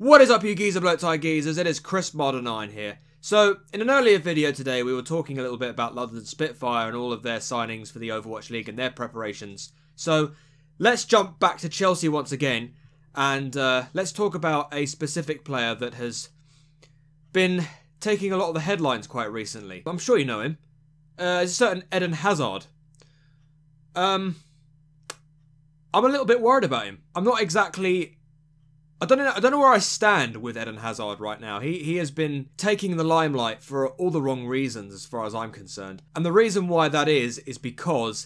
What is up, you geezer bloke tie geezers? It is Chris Modern 9 here. So, in an earlier video today, we were talking a little bit about London Spitfire and all of their signings for the Overwatch League and their preparations. So, let's jump back to Chelsea once again, and let's talk about a specific player that has been taking a lot of the headlines quite recently. I'm sure you know him. It's a certain Eden Hazard. I'm a little bit worried about him. I'm not exactly... I don't know where I stand with Eden Hazard right now. He has been taking the limelight for all the wrong reasons as far as I'm concerned. And the reason why that is because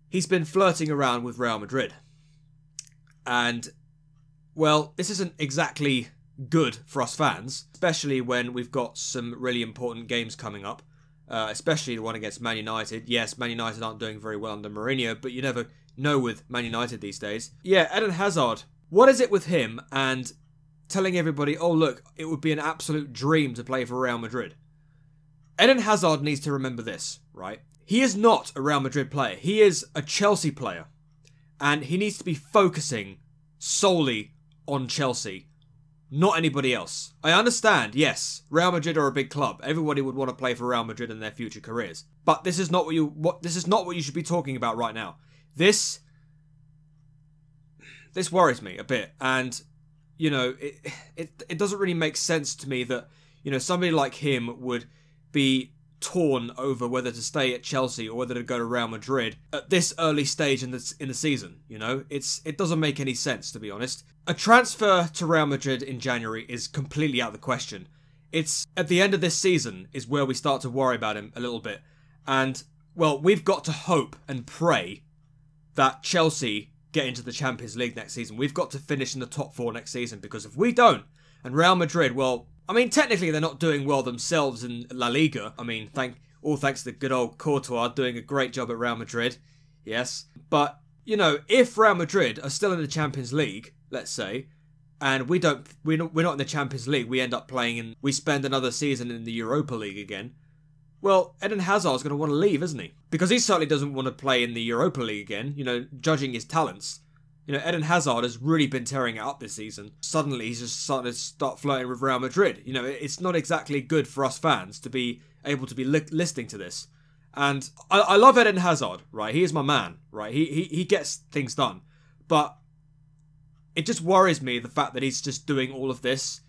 he's been flirting around with Real Madrid. And, well, this isn't exactly good for us fans, especially when we've got some really important games coming up, especially the one against Man United. Yes, Man United aren't doing very well under Mourinho, but you never know with Man United these days. Yeah, Eden Hazard... What is it with him and telling everybody, oh look, it would be an absolute dream to play for Real Madrid? Eden Hazard needs to remember this, right? He is not a Real Madrid player. He is a Chelsea player. And he needs to be focusing solely on Chelsea, not anybody else. I understand, yes, Real Madrid are a big club. Everybody would want to play for Real Madrid in their future careers. But this is not what you should be talking about right now. This worries me a bit, and, you know, it doesn't really make sense to me that, you know, somebody like him would be torn over whether to stay at Chelsea or whether to go to Real Madrid at this early stage in the season, you know? It doesn't make any sense, to be honest. A transfer to Real Madrid in January is completely out of the question. It's at the end of this season is where we start to worry about him a little bit, and, well, we've got to hope and pray that Chelsea get into the Champions League next season. We've got to finish in the top 4 next season, because if we don't, and Real Madrid, well, I mean, technically they're not doing well themselves in La Liga. I mean, all thanks to the good old Courtois doing a great job at Real Madrid. Yes. But, you know, if Real Madrid are still in the Champions League, let's say, and we're not in the Champions League, we end up playing we spend another season in the Europa League again, well, Eden Hazard's going to want to leave, isn't he? Because he certainly doesn't want to play in the Europa League again, you know, judging his talents. You know, Eden Hazard has really been tearing it up this season. Suddenly, he's just starting to start flirting with Real Madrid. You know, it's not exactly good for us fans to be able to be listening to this. And I love Eden Hazard, right? He is my man, right? He gets things done. But it just worries me, the fact that he's just doing all of this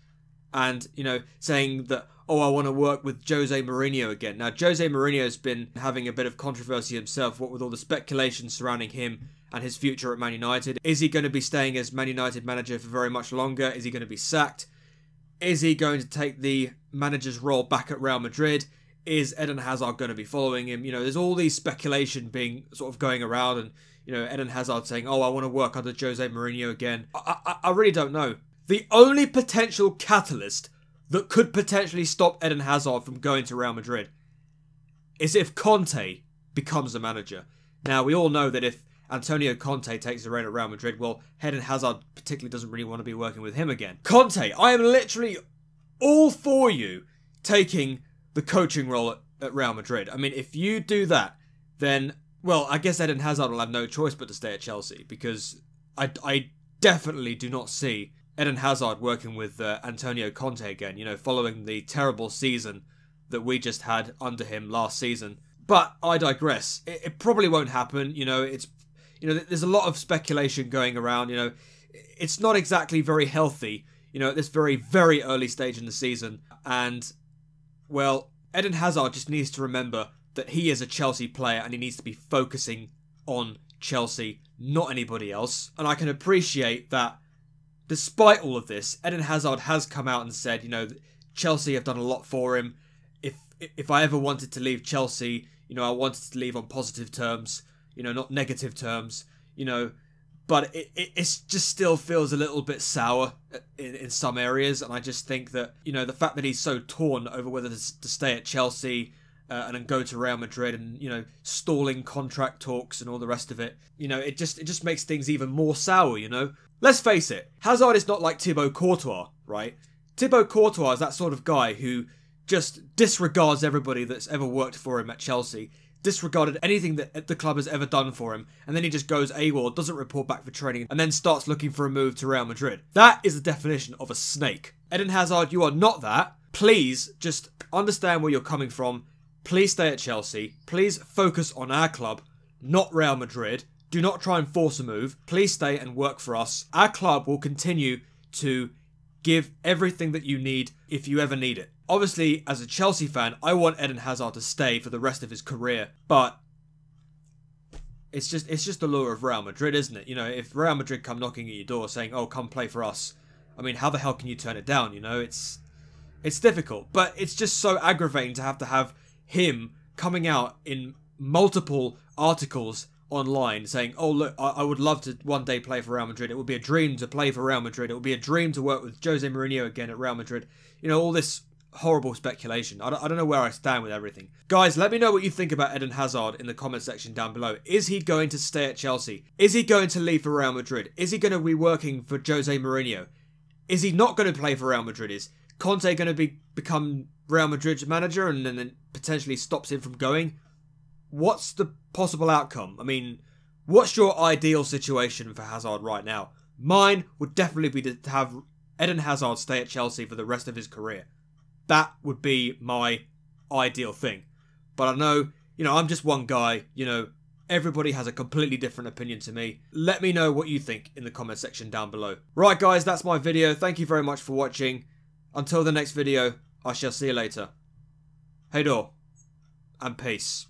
and, you know, saying that, oh, I want to work with Jose Mourinho again. Now, Jose Mourinho's been having a bit of controversy himself, what with all the speculation surrounding him and his future at Man United. Is he going to be staying as Man United manager for very much longer? Is he going to be sacked? Is he going to take the manager's role back at Real Madrid? Is Eden Hazard going to be following him? You know, there's all these speculation being sort of going around, and, you know, Eden Hazard saying, oh, I want to work under Jose Mourinho again. I really don't know. The only potential catalyst that could potentially stop Eden Hazard from going to Real Madrid is if Conte becomes the manager. Now, we all know that if Antonio Conte takes the reign at Real Madrid, well, Eden Hazard particularly doesn't really want to be working with him again. Conte, I am literally all for you taking the coaching role at Real Madrid. I mean, if you do that, then, well, I guess Eden Hazard will have no choice but to stay at Chelsea, because I definitely do not see Eden Hazard working with Antonio Conte again, you know, following the terrible season that we just had under him last season. But I digress. It probably won't happen. You know, there's a lot of speculation going around. You know, it's not exactly very healthy, you know, at this very, very early stage in the season. And, well, Eden Hazard just needs to remember that he is a Chelsea player and he needs to be focusing on Chelsea, not anybody else. And I can appreciate that despite all of this, Eden Hazard has come out and said, you know, Chelsea have done a lot for him. If I ever wanted to leave Chelsea, you know, I wanted to leave on positive terms, you know, not negative terms, you know. But it just still feels a little bit sour in some areas. And I just think that, you know, the fact that he's so torn over whether to stay at Chelsea and then go to Real Madrid and, you know, stalling contract talks and all the rest of it, you know, it just makes things even more sour, you know. Let's face it, Hazard is not like Thibaut Courtois, right? Thibaut Courtois is that sort of guy who just disregards everybody that's ever worked for him at Chelsea, disregarded anything that the club has ever done for him, and then he just goes AWOL, doesn't report back for training, and then starts looking for a move to Real Madrid. That is the definition of a snake. Eden Hazard, you are not that. Please just understand where you're coming from. Please stay at Chelsea. Please focus on our club, not Real Madrid. Do not try and force a move. Please stay and work for us. Our club will continue to give everything that you need if you ever need it. Obviously, as a Chelsea fan, I want Eden Hazard to stay for the rest of his career, but it's just the lure of Real Madrid, isn't it? You know, if Real Madrid come knocking at your door saying, "Oh, come play for us," I mean, how the hell can you turn it down? You know, it's difficult, but it's just so aggravating to have him coming out in multiple articles online saying, "Oh look, I would love to one day play for Real Madrid. It would be a dream to play for Real Madrid. It would be a dream to work with Jose Mourinho again at Real Madrid." You know, all this horrible speculation. I don't know where I stand with everything. Guys, let me know what you think about Eden Hazard in the comment section down below. Is he going to stay at Chelsea? Is he going to leave for Real Madrid? Is he going to be working for Jose Mourinho? Is he not going to play for Real Madrid? Is Conte going to become Real Madrid's manager and then potentially stops him from going? What's the possible outcome? I mean, what's your ideal situation for Hazard right now? Mine would definitely be to have Eden Hazard stay at Chelsea for the rest of his career. That would be my ideal thing. But I know, you know, I'm just one guy. You know, everybody has a completely different opinion to me. Let me know what you think in the comment section down below. Right, guys, that's my video. Thank you very much for watching. Until the next video, I shall see you later. Hey door, and peace.